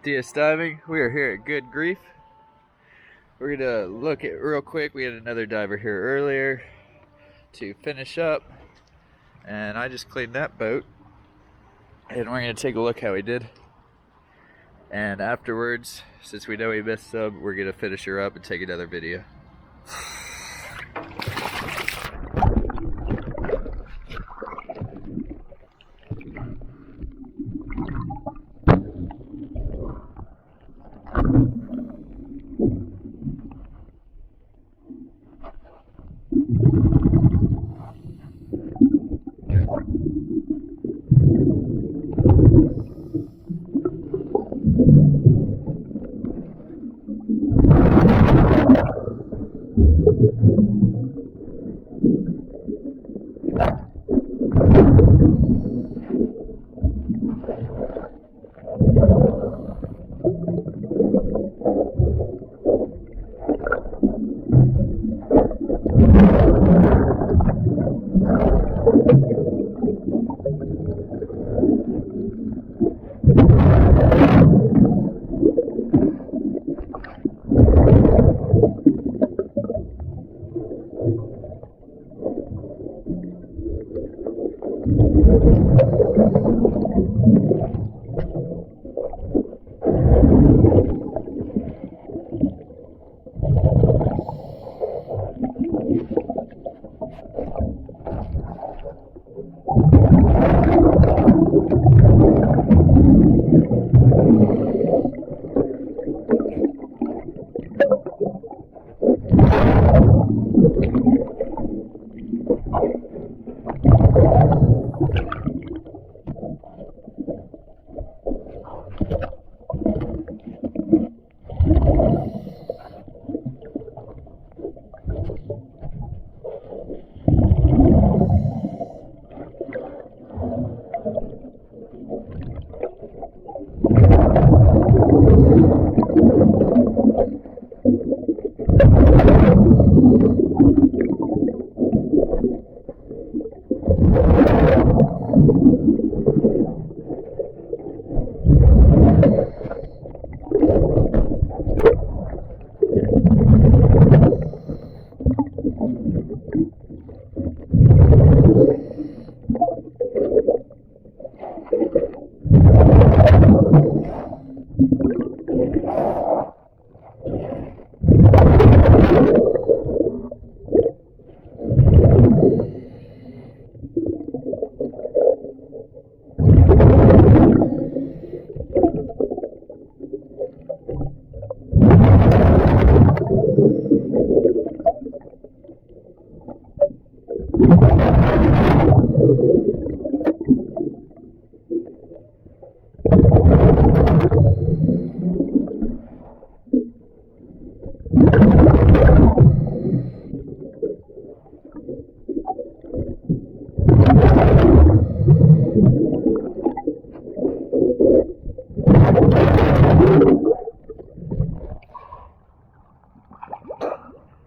DS Diving. We are here at Good Greif. We're gonna look at real quick. We had another diver here earlier to finish up, and I just cleaned that boat. And we're gonna take a look how he did. And afterwards, since we know he missed some, we're gonna finish her up and take another video.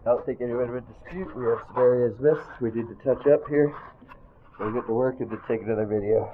I don't think anyone would dispute. We have some areas missed. We need to touch up here. We'll get to work and then take another video.